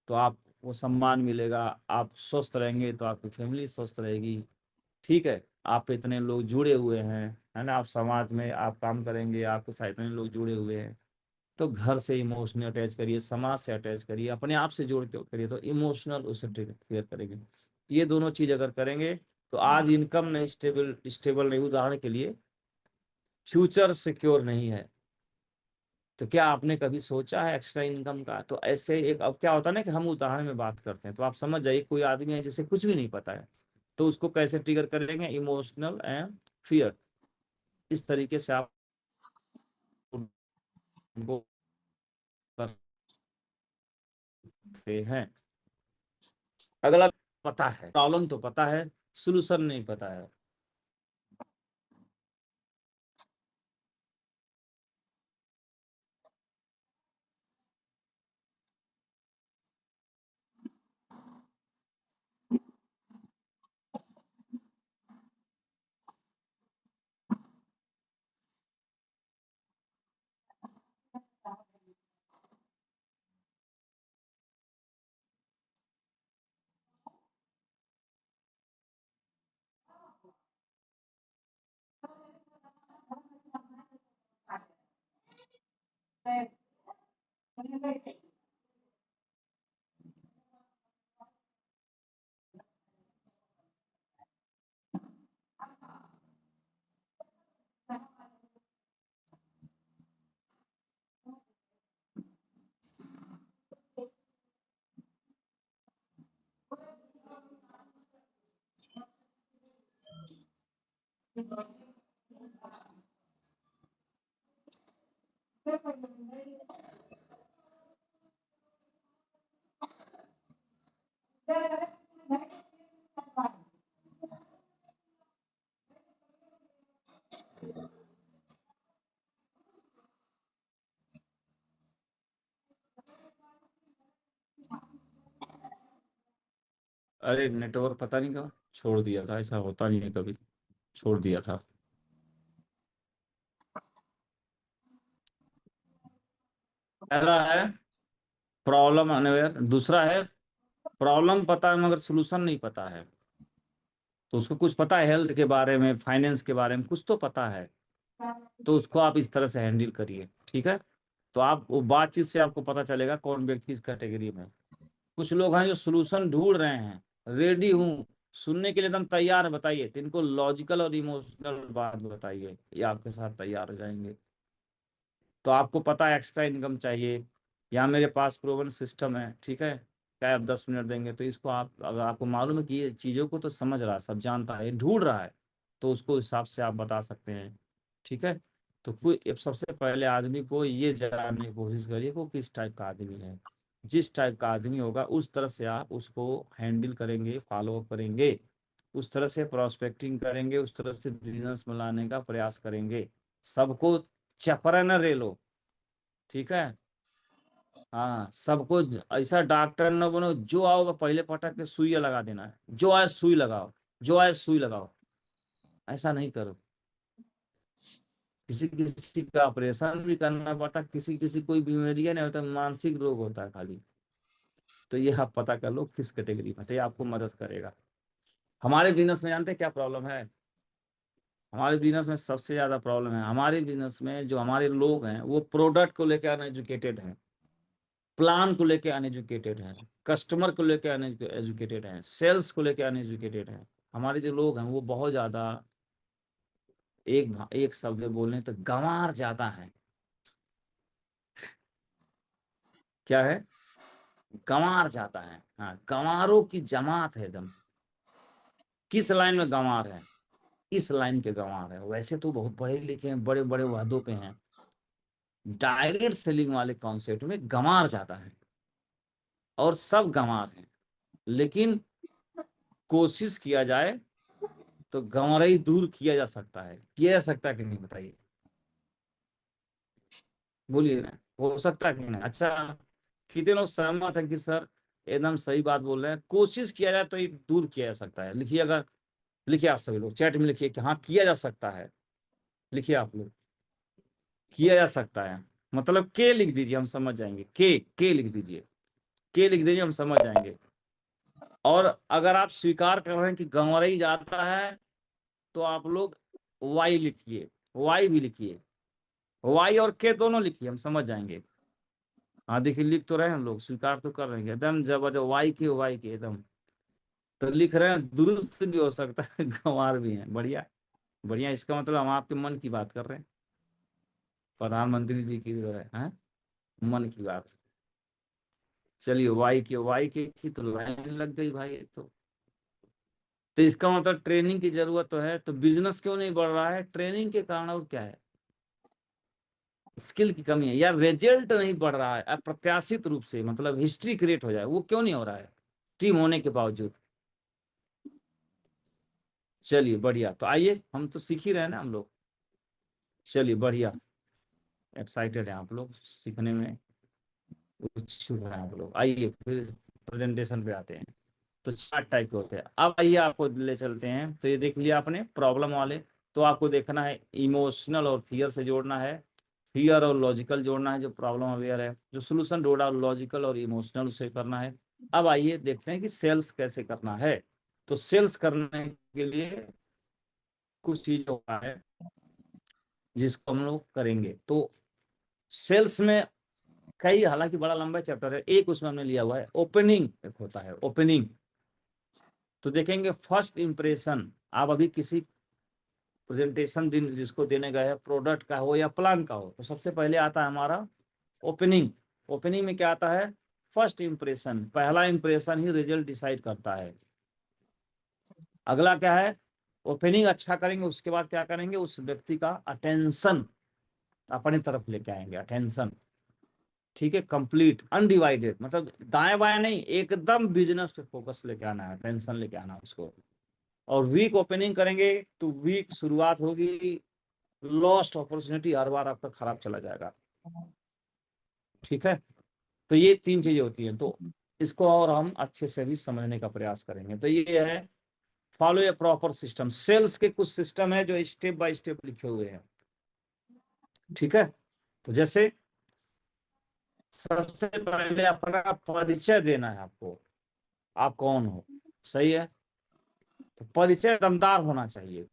तो आपको सम्मान मिलेगा, आप स्वस्थ रहेंगे तो आपकी फैमिली स्वस्थ रहेगी, ठीक है। आप पे इतने लोग जुड़े हुए हैं, है ना, आप समाज में आप काम करेंगे, आपके साथ इतने लोग जुड़े हुए हैं। तो घर से इमोशनल अटैच करिए, समाज से अटैच करिए, अपने आप से जोड़ के करिए, तो इमोशनल उसे क्लियर करेंगे। ये दोनों चीज अगर करेंगे तो आज इनकम नहीं, स्टेबल स्टेबल नहीं, उदाहरण के लिए फ्यूचर सिक्योर नहीं है। तो क्या आपने कभी सोचा है एक्स्ट्रा इनकम का? तो ऐसे एक, अब क्या होता है ना कि हम उदाहरण में बात करते हैं, तो आप समझ जाइए कोई आदमी है जिसे कुछ भी नहीं पता है, तो उसको कैसे ट्रिगर करेंगे, इमोशनल एंड फियर। इस तरीके से आप उनको करते हैं। अगला, पता है प्रॉब्लम तो पता है, सोल्यूशन नहीं पता है। अरे नेटवर्क पता नहीं कहाँ छोड़ दिया था, ऐसा होता नहीं है कभी, छोड़ दिया था। पहला है प्रॉब्लम अनअवेयर, दूसरा है प्रॉब्लम पता है मगर सोल्यूशन नहीं पता है। तो उसको कुछ पता है हेल्थ के बारे में, फाइनेंस के बारे में कुछ तो पता है, तो उसको आप इस तरह से हैंडल करिए, ठीक है। तो आप वो बातचीत से आपको पता चलेगा कौन व्यक्ति किस कैटेगरी में है। कुछ लोग हैं जो सोल्यूशन ढूंढ रहे हैं, रेडी हूँ सुनने के लिए, एकदम तैयार है, बताइए, तो इनको लॉजिकल और इमोशनल बात बताइए, ये आपके साथ तैयार हो जाएंगे। तो आपको पता है एक्स्ट्रा इनकम चाहिए, या मेरे पास प्रूवन सिस्टम है, ठीक है, क्या आप 10 मिनट देंगे, तो इसको आप, अगर आपको मालूम है कि ये चीज़ों को तो समझ रहा है, सब जानता है, ये ढूंढ रहा है, तो उसको हिसाब से आप बता सकते हैं, ठीक है। तो कोई अब सबसे पहले आदमी को ये जानने की कोशिश करिए वो किस टाइप का आदमी है। जिस टाइप का आदमी होगा उस तरह से आप उसको हैंडल करेंगे, फॉलो अप करेंगे, उस तरह से प्रोस्पेक्टिंग करेंगे, उस तरह से बिजनेस में लाने का प्रयास करेंगे। सबको चपरा न रेलो, ठीक है। हाँ, सबको ऐसा डॉक्टर न बनो, जो आओ पहले पटक के सुई लगा देना है, जो आए सुई लगाओ, जो आए सुई लगाओ। ऐसा नहीं करो। किसी किसी का ऑपरेशन भी करना पड़ता, किसी किसी कोई बीमारी नहीं होता, मानसिक रोग होता है खाली। तो ये आप पता कर लो किस कैटेगरी में, तो ये आपको मदद करेगा। हमारे बिजनेस में जानते हैं क्या प्रॉब्लम है? हमारे बिजनेस में सबसे ज्यादा प्रॉब्लम है, हमारे बिजनेस में जो हमारे लोग हैं वो प्रोडक्ट को लेकर अनएजुकेटेड हैं, प्लान को लेकर अनएजुकेटेड हैं, कस्टमर को लेकर अनएजुकेटेड हैं, सेल्स को लेकर अनएजुकेटेड हैं। हमारे जो लोग हैं वो बहुत ज्यादा, एक शब्द में बोलने तो गंवार ज्यादा है। क्या है? गंवार जाता है। हाँ, गंवारों की जमात है एकदम। किस लाइन में गंवार है? इस लाइन के गंवार है। वैसे तो बहुत पढ़े लिखे हैं, बड़े बड़े वादों पे हैं, डायरेक्ट सेलिंग वाले कॉन्सेप्ट में गंवार जाता है। और सब गंवार हैं, लेकिन कोशिश किया जाए तो गंवाराई दूर किया जा सकता है। किया जा सकता है कि नहीं, बताइए? बोलिए ना, हो सकता है कि नहीं? अच्छा, कितने लोग सहमत हैं कि सर एकदम सही बात बोल रहे हैं, कोशिश किया जाए तो ये दूर किया जा सकता है? लिखिए, अगर लिखिए आप सभी लोग चैट में लिखिए कि हाँ किया जा सकता है। लिखिए आप लोग, किया जा सकता है। मतलब के लिख दीजिए, हम समझ जाएंगे। के लिख दीजिए, के लिख दीजिए, हम समझ जाएंगे। और अगर आप स्वीकार कर रहे हैं कि गंवाराई जाता है, तो आप लोग वाई लिखिए, वाई भी लिखिए, वाई और के दोनों लिखिए, हम समझ जाएंगे। हाँ देखिए, लिख तो रहे हैं हम लोग, स्वीकार तो कर रहे हैं एकदम जबरदस्त, वाई के एकदम। तो लिख रहे हैं, दुरुस्त भी हो सकता है, गंवार भी है। बढ़िया, बढ़िया। इसका मतलब हम आपके मन की बात कर रहे हैं, प्रधानमंत्री जी की जो है मन की बात। चलिए, वाई के की तो लाइन लग गई भाई। तो इसका मतलब ट्रेनिंग की जरूरत तो है। तो बिजनेस क्यों नहीं बढ़ रहा है? ट्रेनिंग के कारण। और क्या है? स्किल की कमी है, या रिजल्ट नहीं बढ़ रहा है अप्रत्याशित रूप से, मतलब हिस्ट्री क्रिएट हो जाए, वो क्यों नहीं हो रहा है टीम होने के बावजूद? चलिए बढ़िया, तो आइए, हम तो सीख ही रहे हैं ना हम लोग। चलिए बढ़िया, एक्साइटेड है आप लोग सीखने में, इच्छुक है आप लोग। आइए फिर प्रेजेंटेशन पे आते हैं। तो 4 टाइप के होते हैं। अब आइए आपको ले चलते हैं। तो ये देख लिया आपने प्रॉब्लम वाले। तो आपको देखना है इमोशनल और फियर से जोड़ना है, फियर और लॉजिकल जोड़ना है, जो प्रॉब्लम अवेयर है, जो सोल्यूशन जोड़ा लॉजिकल और इमोशनल से करना है। अब आइए देखते हैं कि सेल्स कैसे करना है। तो सेल्स करने के लिए कुछ चीज होता है जिसको हम लोग करेंगे। तो सेल्स में कई, हालांकि बड़ा लंबा चैप्टर है, एक उसमें हमने लिया हुआ है ओपनिंग, एक होता है ओपनिंग। तो देखेंगे फर्स्ट इंप्रेशन। आप अभी किसी प्रेजेंटेशन दिन जिसको देने गए हैं, प्रोडक्ट का हो या प्लान का हो, तो सबसे पहले आता है हमारा ओपनिंग। ओपनिंग में क्या आता है? First impression. पहला इंप्रेशन ही रिजल्ट डिसाइड करता है। अगला क्या है? ओपनिंग अच्छा करेंगे, उसके बाद क्या करेंगे? उस व्यक्ति का अटेंशन अपनी तरफ लेके आएंगे, अटेंशन। ठीक है, कंप्लीट अनडिवाइडेड, मतलब दाएं बाएं नहीं, एकदम बिजनेस पे फोकस लेके आना है, टेंशन लेके आना है उसको। और वीक ओपनिंग करेंगे तो वीक शुरुआत होगी, लॉस्ट अपॉर्चुनिटी हर बार आपका खराब चला जाएगा। ठीक है, तो ये 3 चीजें होती हैं। तो इसको और हम अच्छे से भी समझने का प्रयास करेंगे। तो ये है फॉलो ए प्रॉपर सिस्टम। सेल्स के कुछ सिस्टम है जो स्टेप बाय स्टेप लिखे हुए हैं। ठीक है, तो जैसे सबसे पहले अपना परिचय देना है आपको, आप कौन हो। सही है, तो परिचय दमदार होना चाहिए।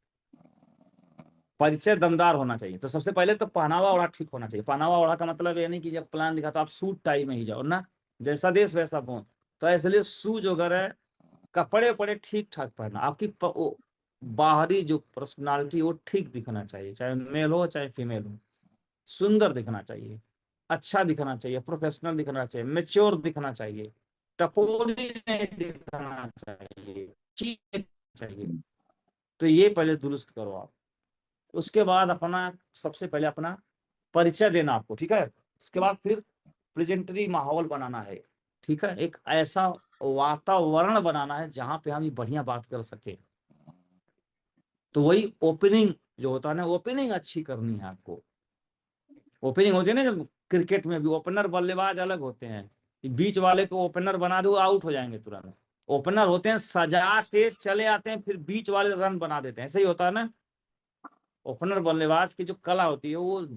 परिचय दमदार होना चाहिए। तो सबसे पहले तो पहनावा ओढ़ा ठीक होना चाहिए। पहनावा ओढ़ा का मतलब ये नहीं कि जब प्लान दिखा तो आप सूट टाई में ही जाओ ना, जैसा देश वैसा पहुंच। तो इसलिए शूज वगैरह, कपड़े पड़े ठीक ठाक पहनना। आपकी बाहरी जो पर्सनालिटी वो ठीक दिखना चाहिए, चाहे मेल हो चाहे फीमेल हो। सुंदर दिखना चाहिए, अच्छा दिखना चाहिए, प्रोफेशनल दिखना चाहिए, मेच्योर दिखना चाहिए, टपोरी नहीं दिखना चाहिए, चीप चाहिए। तो ये पहले दुरुस्त करो आप। उसके बाद अपना, सबसे पहले अपना परिचय देना आपको। ठीक है, उसके बाद फिर प्रेजेंटरी माहौल बनाना है। ठीक है, एक ऐसा वातावरण बनाना है जहां पे हम ये बढ़िया बात कर सके। तो वही ओपनिंग जो होता है ना, ओपनिंग अच्छी करनी है आपको। ओपनिंग होती है ना जब क्रिकेट में भी ओपनर बल्लेबाज अलग होते हैं, बीच वाले को ओपनर बना दो आउट हो जाएंगे तुरंत। ओपनर होते हैं सजा के चले आते हैं, फिर बीच वाले रन बना देते हैं, ऐसे ही होता है ना। ओपनर बल्लेबाज की जो कला होती है वो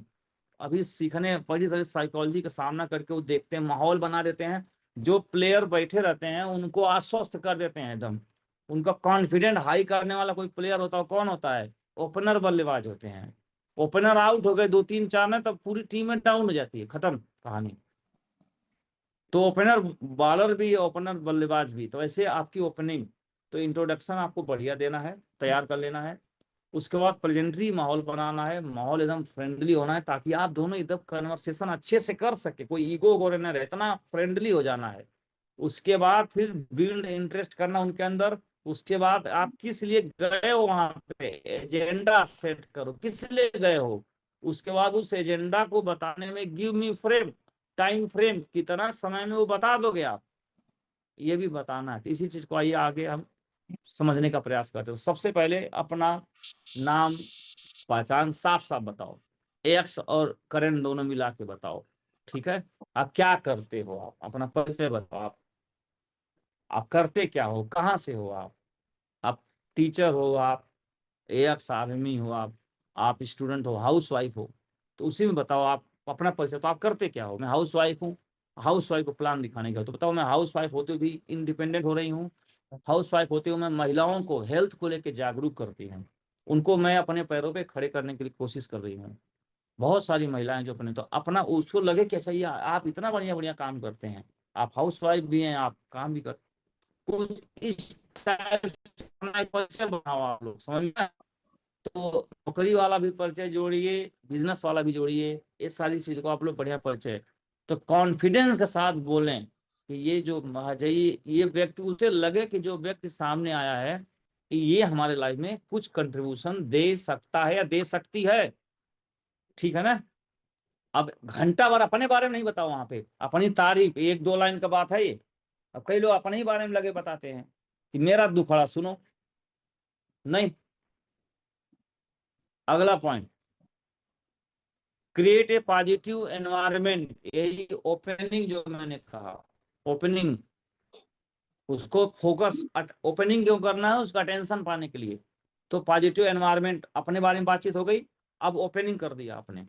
अभी सीखने पड़ी तरह साइकोलॉजी का सामना करके वो देखते हैं, माहौल बना देते हैं, जो प्लेयर बैठे रहते हैं उनको आश्वस्त कर देते हैं एकदम, उनका कॉन्फिडेंट हाई करने वाला कोई प्लेयर होता है, कौन होता है? ओपनर बल्लेबाज होते हैं। ओपनर आउट हो गए 2 3 4 में, तब पूरी टीम में डाउन हो जाती है, खत्म कहानी। तो ओपनर बॉलर भी ओपनर बल्लेबाज भी, तो ऐसे आपकी ओपनिंग, तो इंट्रोडक्शन आपको बढ़िया देना है, तैयार कर लेना है। उसके बाद प्रेजेंटरी माहौल बनाना है, माहौल एकदम फ्रेंडली होना है, ताकि आप दोनों एकदम कन्वर्सेशन अच्छे से कर सके, कोई ईगो वगैरह न रहे, इतना फ्रेंडली हो जाना है। उसके बाद फिर बिल्ड इंटरेस्ट करना उनके अंदर। उसके बाद आप किस लिए गए हो वहां पे, एजेंडा सेट करो, किस लिए गए हो। उसके बाद उस एजेंडा को बताने में give me frame, time frame, कितना समय में वो बता दोगे आप, ये भी बताना है। तो इसी चीज को आइए आगे हम समझने का प्रयास करते हो। सबसे पहले अपना नाम पहचान साफ साफ बताओ, एक्स और करेंट दोनों मिला के बताओ, ठीक है। आप क्या करते हो, आप अपना परिचय बताओ, आप करते क्या हो, कहाँ से हो आप टीचर हो, आप एक्स आर्मी हो, आप स्टूडेंट हो, हाउस वाइफ हो, तो उसी में बताओ आप अपना परिचय। तो आप करते क्या हो? मैं हाउस वाइफ हूँ, हाउस वाइफ को प्लान दिखाने का, तो बताओ मैं हाउस वाइफ होते हुए भी इंडिपेंडेंट हो रही हूँ। हाउस वाइफ होते हुए मैं महिलाओं को हेल्थ को लेकर जागरूक करती हूँ, उनको मैं अपने पैरों पे खड़े करने के लिए कोशिश कर रही हूँ। बहुत सारी महिलाएं जो अपने, तो अपना उसको लगे कि अच्छा ये आप इतना बढ़िया बढ़िया काम करते हैं, आप हाउस वाइफ भी हैं, आप काम भी कर, कुछ इस टाइप से अपना एक परिचय बनाओ आप लोग, समझ में आया? तो नौकरी वाला भी परिचय जोड़िए, बिजनेस वाला भी जोड़िए, ये सारी चीज को आप लोग बढ़िया परिचय, तो कॉन्फिडेंस के साथ बोलें कि ये जो महाजयी, ये व्यक्ति, उसे लगे कि जो व्यक्ति सामने आया है कि ये हमारे लाइफ में कुछ कंट्रीब्यूशन दे सकता है या दे सकती है, ठीक है ना। अब घंटा भर अपने बारे में नहीं बताओ, वहां पे अपनी तारीफ 1 2 लाइन का बात है ये। अब कई लोग अपने ही बारे में लगे बताते हैं कि मेरा दुखड़ा सुनो, नहीं। अगला point, create a positive environment, यही ओपनिंग जो मैंने कहा, ओपनिंग, उसको फोकस, ओपनिंग क्यों करना है, उसका अटेंशन पाने के लिए। तो पॉजिटिव एनवायरनमेंट, अपने बारे में बातचीत हो गई, अब ओपनिंग कर दिया आपने,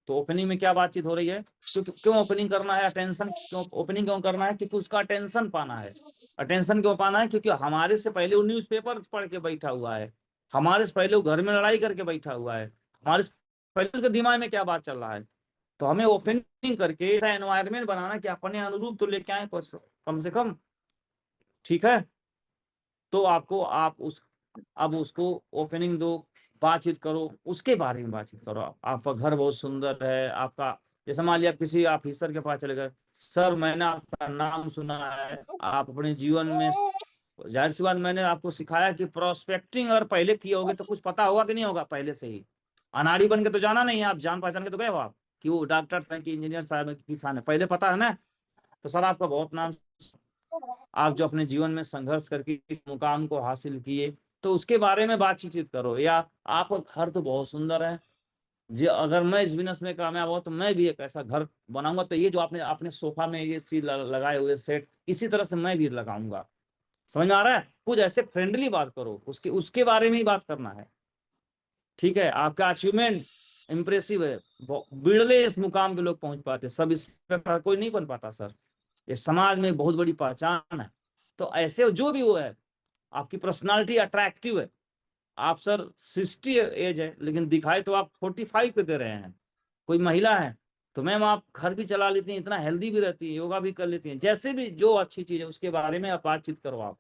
तो ओपनिंग में क्या बातचीत हो रही है, क्योंकि क्यों ओपनिंग करना है, अटेंशन क्यों, ओपनिंग क्यों करना है, क्योंकि उसका अटेंशन पाना है। अटेंशन क्यों पाना है, क्योंकि हमारे से पहले वो न्यूज़पेपर पढ़ के बैठा हुआ है, हमारे से पहले वो घर में लड़ाई करके बैठा हुआ है, हमारे से पहले उसके दिमाग में क्या बात चल रहा है। तो हमें ओपनिंग करके ऐसा एनवायरनमेंट बनाना कि अपने अनुरूप तो लेके आए कम से कम, ठीक है। तो आपको आप उस, अब उसको ओपनिंग दो, बातचीत करो, उसके बारे में बातचीत करो। आपका घर बहुत सुंदर है, आपका, जैसे मान लिया आप किसी ऑफिसर के पास चले गए, सर मैंने आपका नाम सुना है, आप अपने जीवन में, जाहिर सी बात मैंने आपको सिखाया कि प्रोस्पेक्टिंग अगर पहले किए होगे तो कुछ पता होगा कि नहीं होगा पहले से ही। अनाड़ी बन के तो जाना नहीं है, आप जान पहचान के तो गए हो आप कि वो डॉक्टर है कि इंजीनियर साहब है कि किसान है, पहले पता है ना। तो सर आपका बहुत नाम, आप जो अपने जीवन में संघर्ष करके इस मुकाम को हासिल किए, तो उसके बारे में बातचीत करो। या आपका घर तो बहुत सुंदर है जी, अगर मैं इस बिजनेस में कामयाब हो तो मैं भी एक ऐसा घर बनाऊंगा, तो ये जो आपने अपने सोफा में ये चीज लगाए हुए सेट, इसी तरह से मैं भी लगाऊंगा। समझ में आ रहा है? कुछ ऐसे फ्रेंडली बात करो, उसके उसके बारे में ही बात करना है, ठीक है। आपका अचीवमेंट इंप्रेसिव है, बिरले इस मुकाम पे लोग पहुंच पाते, सब इस पर कोई नहीं बन पाता सर, ये समाज में बहुत बड़ी पहचान है। तो ऐसे जो भी वो है, आपकी पर्सनालिटी अट्रैक्टिव है, आप सर 60 एज है लेकिन दिखाई तो आप 45 पे दे रहे हैं, कोई महिला है तो मैम आप घर भी चला लेती हैं, इतना हेल्दी भी रहती है, योगा भी कर लेती हैं, जैसे भी जो अच्छी चीज है उसके बारे में आप बातचीत करो आप।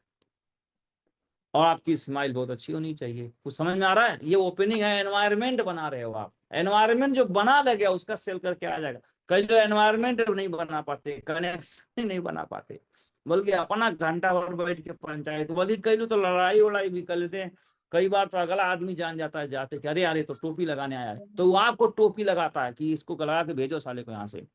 और आपकी स्माइल बहुत अच्छी होनी चाहिए, कुछ समझ में आ रहा है? ये ओपनिंग है, एनवायरनमेंट बना रहे हो आप, एनवायरनमेंट जो बना लगे उसका सेल करके आ जाएगा। कई लोग एनवायरनमेंट नहीं बना पाते, कनेक्शन नहीं बना पाते, बल्कि अपना घंटा भर बैठ के पंचायत, बल्कि कई लोग तो लड़ाई वड़ाई भी कर लेते हैं। कई बार तो अगला आदमी जान जाता है जाते कि अरे यार ये तो टोपी लगाने आया है, तो वो आपको टोपी लगाता है कि इसको लगा के भेजो साले को यहाँ से।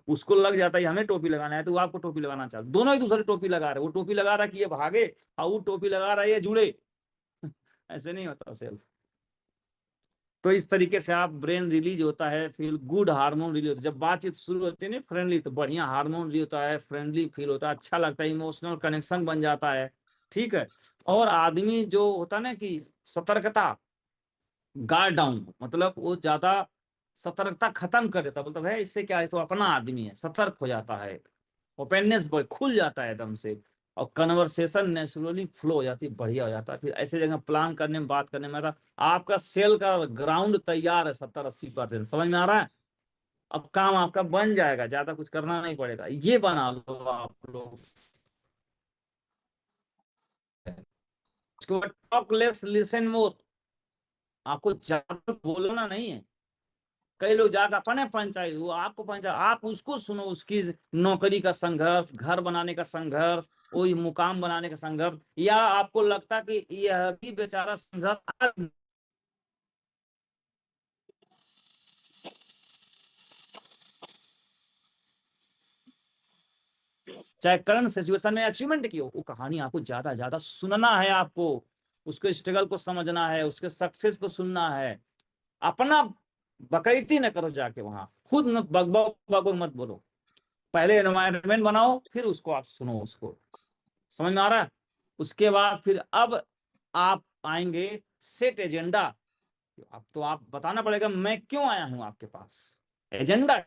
उसको लग जाता है हमें टोपी लगाना है, तो वो आपको टोपी लगाना चाहता, दोनों ही दूसरे टोपी लगा रहे, वो टोपी लगा रहा है कि ये भागे, और वो टोपी लगा रहा है ये जुड़े। ऐसे नहीं होता सेल्स। तो इस तरीके से आप ब्रेन रिलीज होता है, फील गुड हार्मोन रिलीज होता है। जब बातचीत शुरू होती है ना फ्रेंडली, तो बढ़िया हार्मोन रिलीज होता है, फ्रेंडली फील होता है, अच्छा लगता है, इमोशनल कनेक्शन बन जाता है। ठीक है। और आदमी जो होता है ना कि सतर्कता, गार्ड डाउन, मतलब वो ज्यादा सतर्कता खत्म कर देता, मतलब है इससे क्या है, तो अपना आदमी है, सतर्क हो जाता है, ओपननेस खुल जाता है एकदम से, और कन्वर्सेशन नेचुरली फ्लो हो जाती है, बढ़िया हो जाता है। फिर ऐसे जगह प्लान करने में, बात करने में, आपका सेल का ग्राउंड तैयार है 70-80%, समझ में आ रहा है। अब काम आपका बन जाएगा, ज्यादा कुछ करना नहीं पड़ेगा, ये बना लो आप लोग। उसके बाद टॉक लेस लिसन मोर, आपको ज्यादा बोलना नहीं है। कई लोग जाकर अपने पंचायत, वो आपको पंचायत, आप उसको सुनो, उसकी नौकरी का संघर्ष, घर बनाने का संघर्ष, कोई मुकाम बनाने का संघर्ष, या आपको लगता कि यह भी बेचारा संघर्ष, चाहे करंट सिचुएशन में अचीवमेंट की हो, वो कहानी आपको ज्यादा ज्यादा सुनना है, आपको उसके स्ट्रगल को समझना है, उसके सक्सेस को सुनना है। अपना बकैती न करो, जाके वहां खुद न बकबक बकबक मत बोलो, पहले एनवायरनमेंट बनाओ, फिर उसको आप सुनो उसको, समझ में आ रहा है। उसके बाद फिर अब आप आएंगे सेट एजेंडा। अब तो आप बताना पड़ेगा मैं क्यों आया हूं आपके पास, एजेंडा